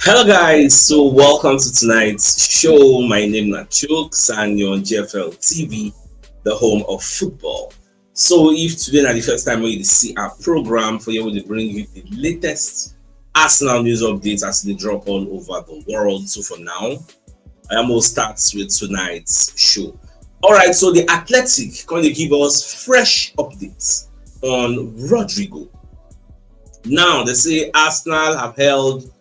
Hello guys, so welcome to tonight's show. My name is CHUKS and you're on GFL TV, the home of football. So if today is the first time you see our program, for you will bring you the latest Arsenal news updates as they drop all over the world. So for now, I am going to start with tonight's show. Alright, so the Athletic going to give us fresh updates on Rodrygo. Now they say Arsenal have held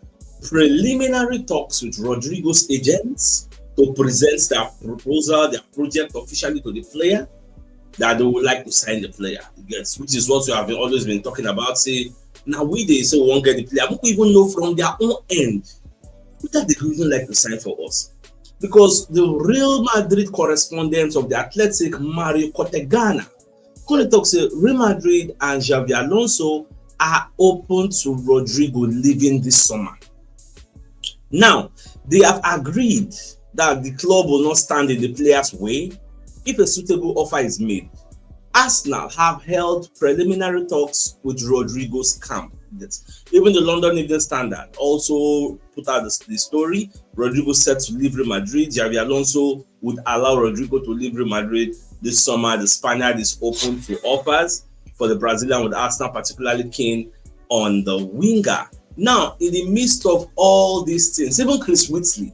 preliminary talks with Rodrygo's agents to present their proposal, their project officially to the player that they would like to sign the player. Yes, which is what we have always been talking about. Say now they say we won't get the player. We don't even know from their own end that they would even like to sign for us. Because the Real Madrid correspondent of the Athletic, Mario Cortegana, currently talks say Real Madrid and Xabi Alonso are open to Rodrygo leaving this summer. Now, they have agreed that the club will not stand in the player's way if a suitable offer is made. Arsenal have held preliminary talks with Rodrygo's camp. Even the London Evening Standard also put out the story. Rodrygo said to leave Real Madrid. Xabi Alonso would allow Rodrygo to leave Real Madrid this summer. The Spaniard is open to offers for the Brazilian, with Arsenal particularly keen on the winger. Now, in the midst of all these things, even Chris Whitley,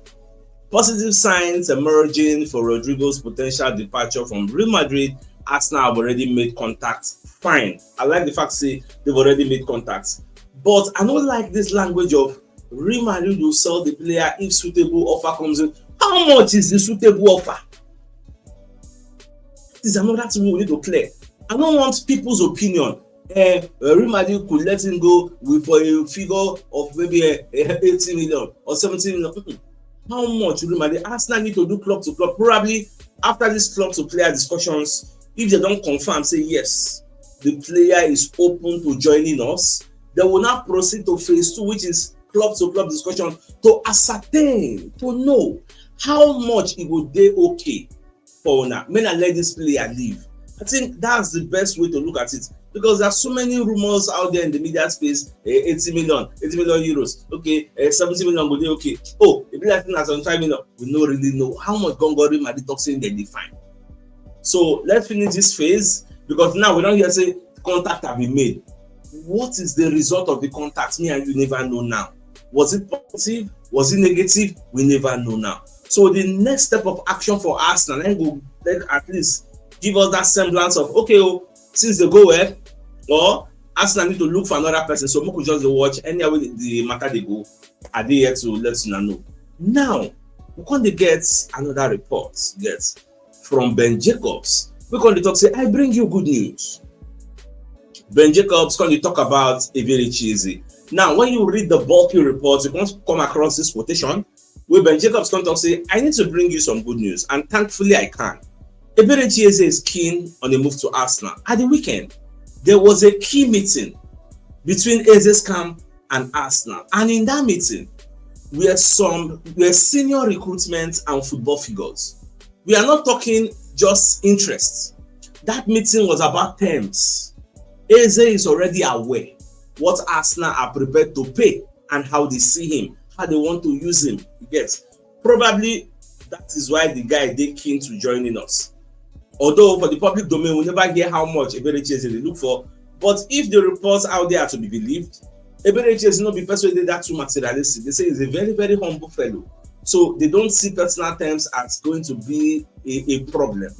positive signs emerging for Rodrygo's potential departure from Real Madrid. Arsenal have already made contact. Fine. I like the fact say they've already made contacts. But I don't like this language of Real Madrid will sell the player if suitable offer comes in. How much is the suitable offer? This is another thing we need to clear. I don't want people's opinion. Real Madrid could let him go with a figure of maybe 80 million or 70 million. How much Real Madrid? Arsenal need to do club to club. Probably after this club to player discussions, if they don't confirm, say yes, the player is open to joining us, they will now proceed to phase 2, which is club to club discussion, to ascertain, to know how much it would be okay for now. May I let this player leave? I think that's the best way to look at it, because there's so many rumors out there in the media space. 80 million euros, okay, 70 million would be okay. Oh, if you think that's on 5 million, we don't really know how much Gongori Madrid talks in they define. So let's finish this phase, because now we don't hear say contact have been made. What is the result of the contact? Me and you never know now. Was it positive? Was it negative? We never know now. So the next step of action for Arsenal, then go at least give us that semblance of okay, since they go well, or Arsenal need to look for another person. So we could just watch anyway the matter they go. Are they here to let you know? Now we're going to get another report. Yes, from Ben Jacobs. We're going to talk. Say, I bring you good news. Ben Jacobs going to talk about Eberechi Eze. Now, when you read the bulky report, you're going to come across this quotation where Ben Jacobs going to talk. Say, I need to bring you some good news, and thankfully I can. Eberechi Eze is keen on a move to Arsenal. At the weekend, there was a key meeting between Eze's camp and Arsenal. And in that meeting, we are senior recruitment and football figures. We are not talking just interests. That meeting was about terms. Eze is already aware what Arsenal are prepared to pay and how they see him, how they want to use him. Yes, probably that is why the guy is keen to joining us. Although for the public domain, we never hear how much Eberechi Eze they look for. But if the reports out there are to be believed, Eberechi Eze not be persuaded that too materialistic. They say he's a very, very humble fellow. So they don't see personal terms as going to be a problem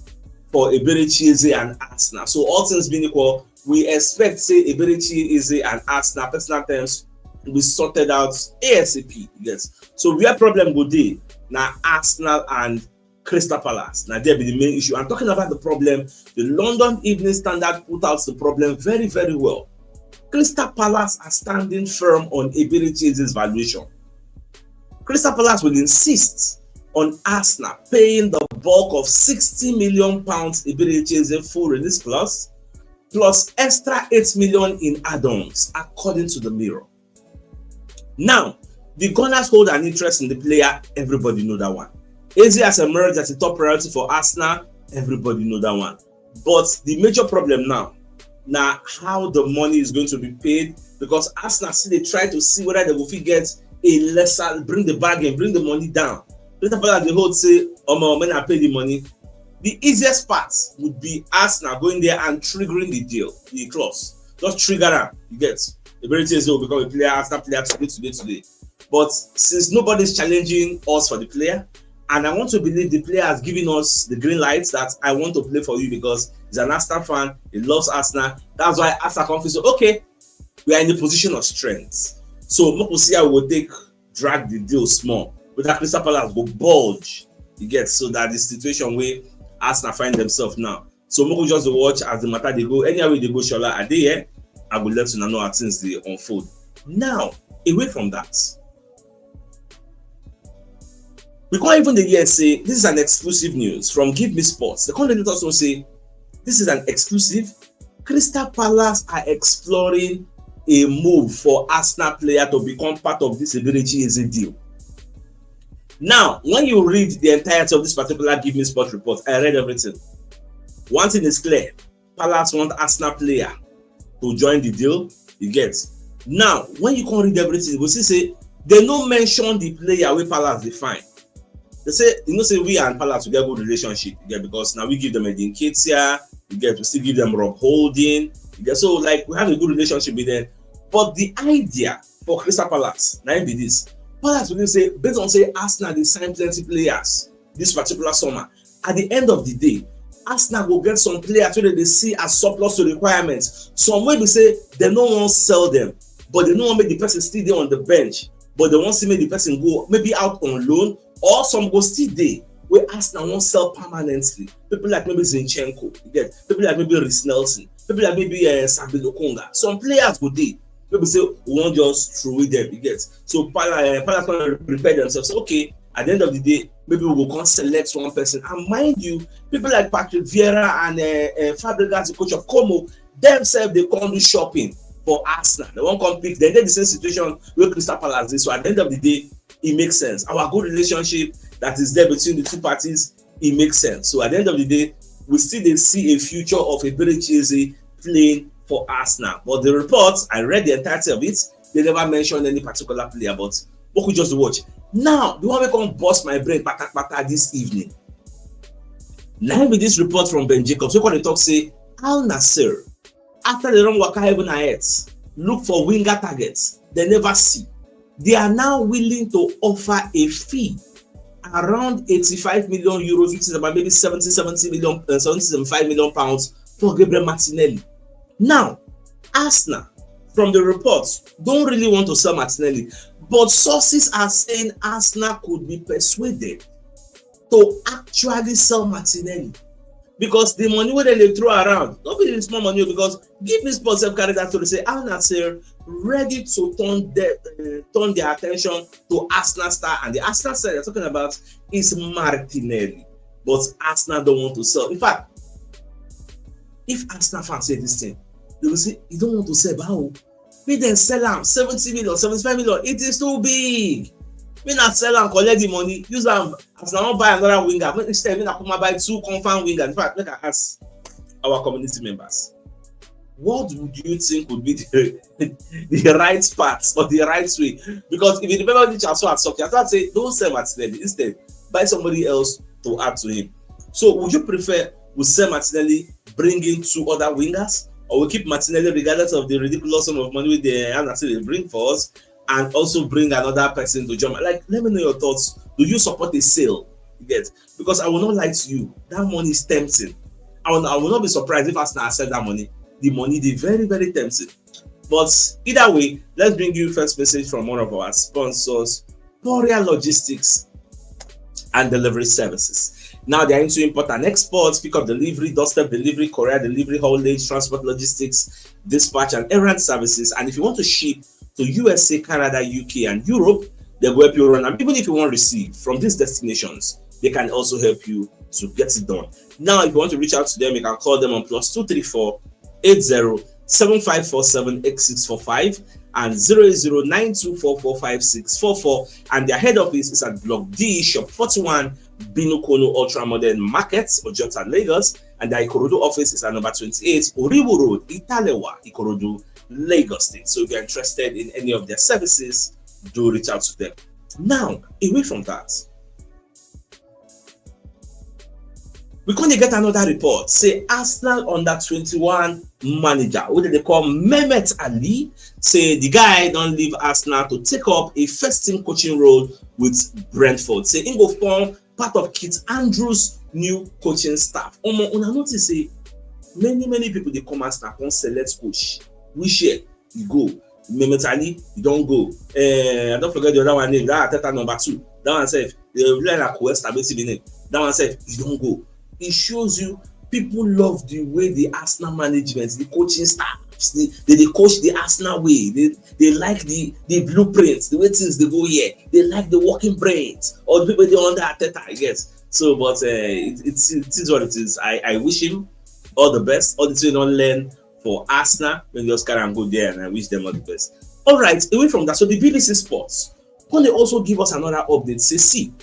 for Eberechi Eze and Arsenal. So all things being equal, we expect say Eberechi Eze and Arsenal personal terms will be sorted out ASAP. Yes. So where problem go dey now Arsenal and Crystal Palace. Now there be the main issue. I'm talking about the problem. The London Evening Standard put out the problem very, very well. Crystal Palace are standing firm on Eberechi Eze's valuation. Crystal Palace will insist on Arsenal paying the bulk of £60 million Eberechi Eze full release clause, plus extra 8 million in add-ons, according to the Mirror. Now, the Gunners hold an interest in the player. Everybody know that one. Eze has emerged as a top priority for Arsenal. Everybody know that one. But the major problem now how the money is going to be paid, because Arsenal still they try to see whether they will get a lesser, bring the bargain, bring the money down. Crystal Palace the whole say, when I pay the money. The easiest part would be Arsenal going there and triggering the deal, the clause. Just trigger them. You get. Eberechi Eze will become a player, Arsenal player today. But since nobody's challenging us for the player, and I want to believe the player has given us the green light that I want to play for you because he's an Arsenal fan, he loves Arsenal. That's why Arsenal confidence. So, okay, we are in a position of strength. So Mokosia will drag the deal small. But that Crystal Palace will bulge. You get, so that the situation where Arsenal find themselves now. So Moko just watch as the matter they go. Anyway they go, Shola, are they here? I will let you know how things they unfold. Now, away from that, we can't even the year say this is an exclusive news from Give Me Sports. The content also say this is an exclusive. Crystal Palace are exploring a move for Arsenal player to become part of this Eberechi Eze deal. Now, when you read the entirety of this particular Give Me Sports report, I read everything. One thing is clear: Palace want Arsenal player to join the deal. You get. Now, when you can't read everything, you will see say they no mention the player where Palace define. They say, say we and Palace we get good relationship, you get, because now we give them a Dinketia, you get, we still give them Rob Holding, you get, so like we have a good relationship with them. But the idea for Crystal Palace, now be this: Palace will say, based on say Arsenal they sign plenty players this particular summer. At the end of the day, Arsenal will get some players so that they see as surplus to requirements. Some way we say they don't want to sell them, but they don't want to make the person still there on the bench, but they want to make the person go maybe out on loan, or some go still there where Arsenal won't sell permanently. People like maybe Zinchenko, you get, people like maybe Rhys Nelson, people like maybe Sabi Lokonga. Some players go there. People say we won't just throw it them, you get. So Palace can prepare themselves. So, okay, at the end of the day, maybe we will go select one person. And mind you, people like Patrick Vieira and Fabregas, the coach of Como, themselves they can't do shopping for Arsenal. They won't come pick. They're in the same situation where Crystal Palace is. So at the end of the day, it makes sense. Our good relationship that is there between the two parties, it makes sense. So at the end of the day, we still see a future of Eberechi Eze playing for Arsenal. But the reports, I read the entirety of it, they never mentioned any particular player, but what could just watch. Now, the one we can bust my brain pata this evening. Now with this report from Ben Jacobs, we can talk say Al Nassr, after they run waka heaven and earth, look for winger targets, they never see. They are now willing to offer a fee around 85 million euros, which is about maybe 75 million pounds for Gabriel Martinelli. Now, Arsenal, from the reports, don't really want to sell Martinelli, but sources are saying Arsenal could be persuaded to actually sell Martinelli, because the money where they throw around, not really small money, because Give Me Sports have carried that to say Al Nassr ready to turn their attention to Arsenal star, and the Arsenal star they're talking about is Martinelli, but Arsenal don't want to sell. In fact, if Arsenal fans say this thing, they will say you don't want to sell, but how? We then sell them 70 million, 75 million. It is too big. We not sell and collect the money, use them as now buy another winger. Instead, we not come buy two confirmed wingers. In fact, let us ask our community members, what would you think would be the right path or the right way? Because if you remember the transfer at Sophia, I say don't sell Martinelli, instead buy somebody else to add to him. So would you prefer we sell Martinelli, bring in two other wingers, or we keep Martinelli regardless of the ridiculous sum of money they bring for us, and also bring another person to jump? Like, let me know your thoughts. Do you support a sale? You get? Because I will not lie to you, that money is tempting. I will not be surprised if Arsenal sell that money. The money is very, very tempting. But either way, let's bring you first message from one of our sponsors, Poria Logistics and Delivery Services. Now they are into import and export, pickup delivery, doorstep delivery, courier delivery, haulage, transport logistics, dispatch and errand services. And if you want to ship to USA, Canada, UK and Europe, they will help you run. And even if you want to receive from these destinations, they can also help you to get it done. Now, if you want to reach out to them, you can call them on +234 80 7547 8645 and 08092445644. And their head office is at Block D, Shop 41, Binukono Ultra Modern Market, Ojota, Lagos. And their Ikorodu office is at number 28, Oribu Road, Italewa, Ikorodu, Lagos State. So if you're interested in any of their services, do reach out to them. Now, away from that, we can't get another report. Say Arsenal under 21 manager, what they call Mehmet Ali, say the guy don't leave Arsenal to take up a first team coaching role with Brentford. Say he go form part of Kit Andrews' new coaching staff. Una notice say many people they come Arsenal come select coach. Which year you go? Mehmet Ali, you don't go. Don't forget the other one name. That Arteta number 2. That one said the like West name. That one said you don't go. It shows you people love the way the Arsenal management, the coaching staffs, they coach the Arsenal way. They like the blueprints, the way things they go here. They like the working brains. All the people they under Arteta, I guess. So, but it is what it is. I wish him all the best. All the things don't learn for Arsenal when they just carry and go there, and I wish them all the best. All right, away from that, so the BBC Sports can they also give us another update? Say, see,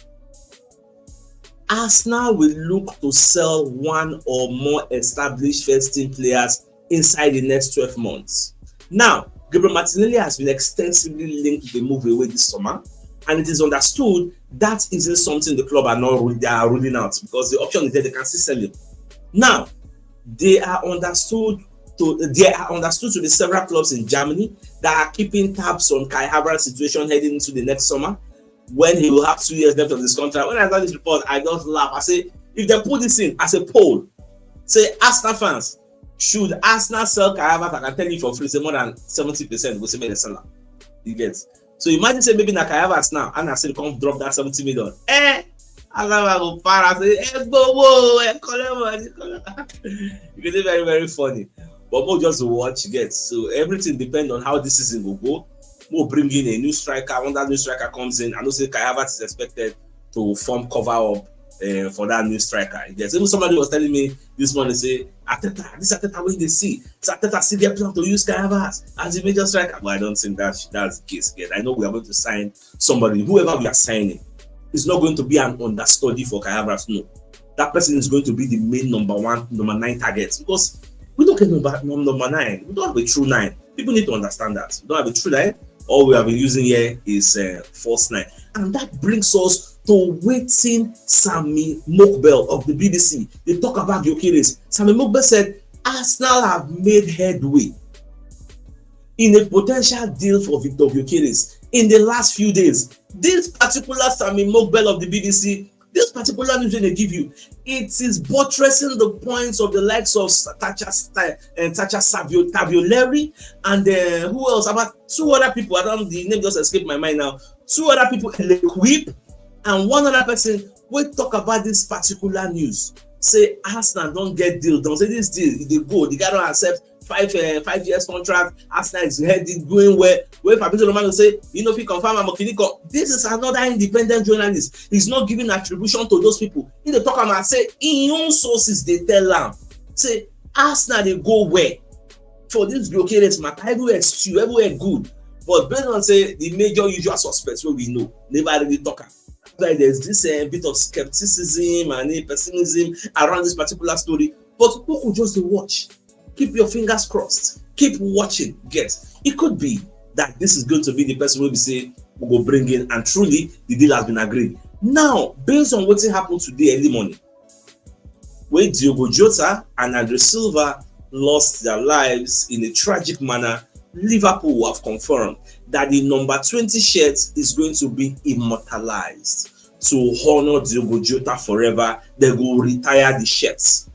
Arsenal will look to sell one or more established first team players inside the next 12 months. Now, Gabriel Martinelli has been extensively linked to the move away this summer, and it is understood that isn't something the club are ruling out, because the option is that they can still sell him. Now, they are understood to the several clubs in Germany that are keeping tabs on Kai Havertz's situation heading into the next summer, when he will have 2 years left of this contract. When I saw this report, I just laugh. I say, if they put this in as a poll, say Arsenal fans, should Arsenal sell Kai Havertz? I can tell you for free, say more than 70% will say make the seller. You get. So imagine say maybe na Kai Havertz now, and I say come drop that 70 million. I go para say, go, you get it very, very funny. But more just watch, get. So everything depends on how this season will go. We'll bring in a new striker. When that new striker comes in, I know say Kai Havertz is expected to form cover up for that new striker. Yes, even somebody was telling me this morning, say Arteta, this Arteta way they see. So Arteta see their plan to use Kai Havertz as the major striker. But I don't think that's the case yet. I know we are going to sign somebody. Whoever we are signing is not going to be an understudy for Kai Havertz. No, that person is going to be the main number 9 target, because we don't get number 9. We don't have a true 9. People need to understand that. We don't have a true 9. All we have been using here is false 9. And that brings us to waiting Sammy Mokbel of the BBC. They talk about Gyökeres. Sammy Mokbel said Arsenal have made headway in a potential deal for Viktor Gyökeres in the last few days. This particular Sammy Mokbel of the BBC, this particular news they give you, it is buttressing the points of the likes of Tacha Savio-Taviolari and who else? About 2 other people. I don't, the name just escaped my mind now. 2 other people, Whip, and 1 other person. We talk about this particular news. Say Arsenal don't get deal. Don't say this deal. They go. The guy don't accept 5 years contract. Arsenal is heading going where Fabrizio Romano say, you know, if he confirm this is another independent journalist. He's not giving attribution to those people. In the talk about say in own sources they tell them, say Arsenal they go where for this Gyökeres matter everywhere stew, everywhere good. But based on say the major usual suspects where we know never really talk. Like there's this bit of skepticism and pessimism around this particular story. But people could just watch. Keep your fingers crossed. Keep watching. Guess it could be that this is going to be the person who we say we will bring in, and truly the deal has been agreed. Now, based on what happened today early morning, where Diogo Jota and Andre Silva lost their lives in a tragic manner, Liverpool have confirmed that the number 20 shirt is going to be immortalized to honor Diogo Jota forever. They will retire the shirts.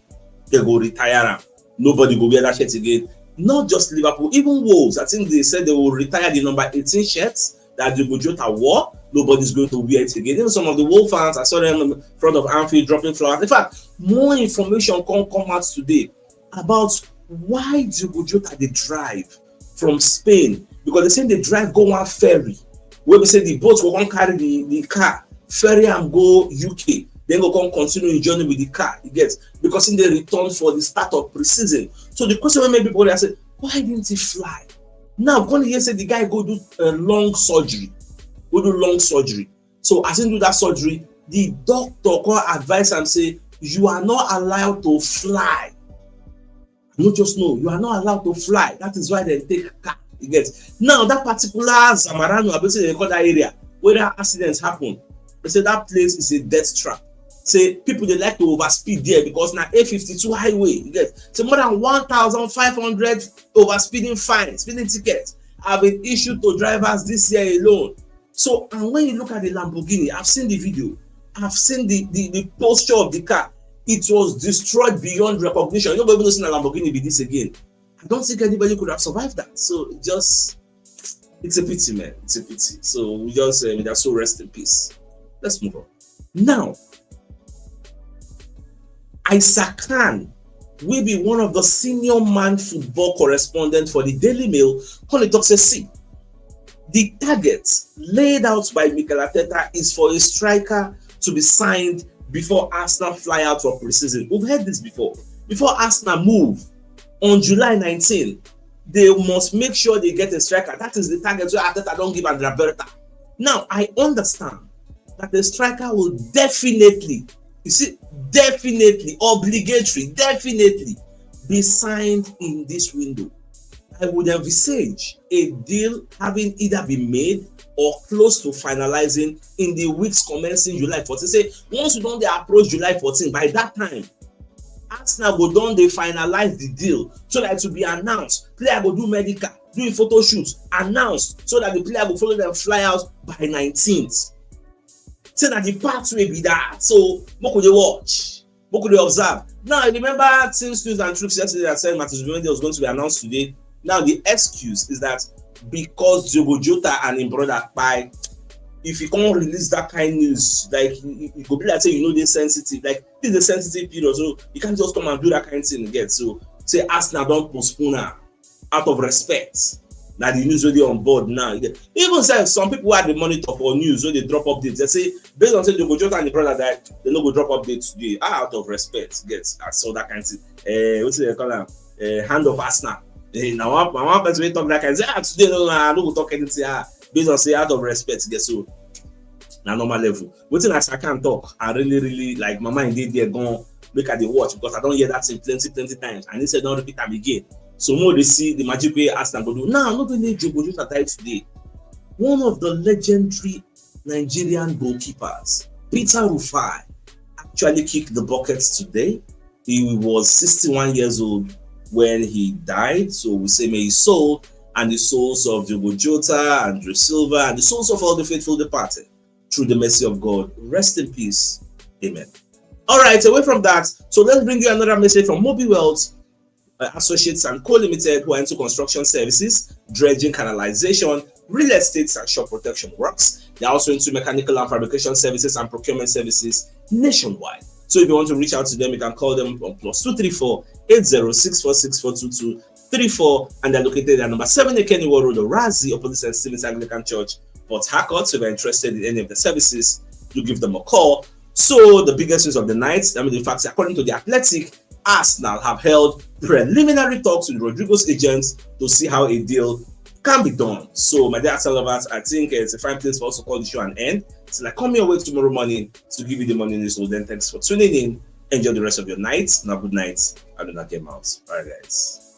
They will retire them. Nobody will wear that shirt again. Not just Liverpool, even Wolves. I think they said they will retire the number 18 shirts that Diogo Jota wore. Nobody's going to wear it again. Even some of the Wolves fans, I saw them in front of Anfield dropping flowers. In fact, more information can come out today about why Diogo Jota they drive from Spain, because they say they drive go one ferry where we say the boats will come carry the car, ferry and go UK, then go come continue the journey with the car. You get, because in the return for the start of pre-season. So the question when people they say, why didn't he fly? Now going to say the guy go do long surgery, So as he do that surgery, the doctor can advise and say you are not allowed to fly. Not just know, you are not allowed to fly. That is why they take car. You get now that particular Zamarano, I basically they call that area where that accidents happen. They say that place is a death trap. Say people they like to overspeed there because now A52 highway, you get so more than 1,500 overspeeding fines, speeding tickets have been issued to drivers this year alone. So and when you look at the Lamborghini, I've seen the video, I've seen the posture of the car. It was destroyed beyond recognition. Nobody even knows a Lamborghini be this again. I don't think anybody could have survived that. So it's a pity, man. It's a pity. So we just so rest in peace. Let's move on. Now, Isaac Khan will be one of the senior man football correspondents for the Daily Mail. When it talks see, the target laid out by Mikel Arteta is for a striker to be signed before Arsenal fly out for pre-season. We've heard this before. Before Arsenal move on July 19, they must make sure they get a striker. That is the target where Arteta don't give Andrea Berta. Now, I understand that the striker will definitely, obligatory, definitely be signed in this window. I would envisage a deal having either been made or close to finalizing in the weeks commencing July 14. Say once you don't approach July 14, by that time, Arsenal go don dey finalize the deal so that it will be announced. Player go do medical, do a photo shoot, announced so that the player will follow them fly out by 19th. Say that the pathway be that. So what could they watch? What could they observe? Now I remember since News and Truths yesterday that said Martinelli was going to be announced today. Now the excuse is that because Diogo Jota and his brother by if you can't release that kind of news, like you go be like say you know they're sensitive, like this is a sensitive period, so you can't just come and do that kind of thing again. So say Arsenal don't postpone her out of respect. Now the news already on board now. Even say some people had the monitor for news when they drop updates. They say based on say Diogo Jota and the brother that they no go drop updates today. Out of respect, gets I saw that kind of thing. What's they call them? Hand of Arsenal. Now one person talk that kind of say today no go talk anything. Based on say out of respect, get so na normal level. Wetin I can talk, I really like my mind dey there gone make I dey watch because I don't hear that thing plenty times and he said don't repeat am again. So more they see the magic way Arsenal go do. Now not only Diogo Jota died today, one of the legendary Nigerian goalkeepers, Peter Rufai, actually kicked the buckets today. He was 61 years old when he died. So we say may his soul and the souls of Diogo Jota, Andre Silva, and the souls of all the faithful departed through the mercy of God. Rest in peace. Amen. All right, away from that, so let's bring you another message from Moby Wealth Associates and Co Limited, who are into construction services, dredging, canalization, real estate, and shop protection works. They're also into mechanical and fabrication services and procurement services nationwide. So if you want to reach out to them, you can call them on +234 80646422 34, and they're located at number 7 Ekeniwa Road, Orazi, opposite St. Stephen's Anglican Church, Port Harcourt. So if you're interested in any of the services, you give them a call. So the biggest news of the night, in fact, according to the Athletic, Arsenal have held preliminary talks with Rodrygo's agents to see how a deal can be done. So my dear Arsenal lovers, I think it's a fine place for us to call the show an end. So like come your way tomorrow morning to give you the morning news. So then thanks for tuning in. Enjoy the rest of your night. Now good night. I do not get out. All right, guys.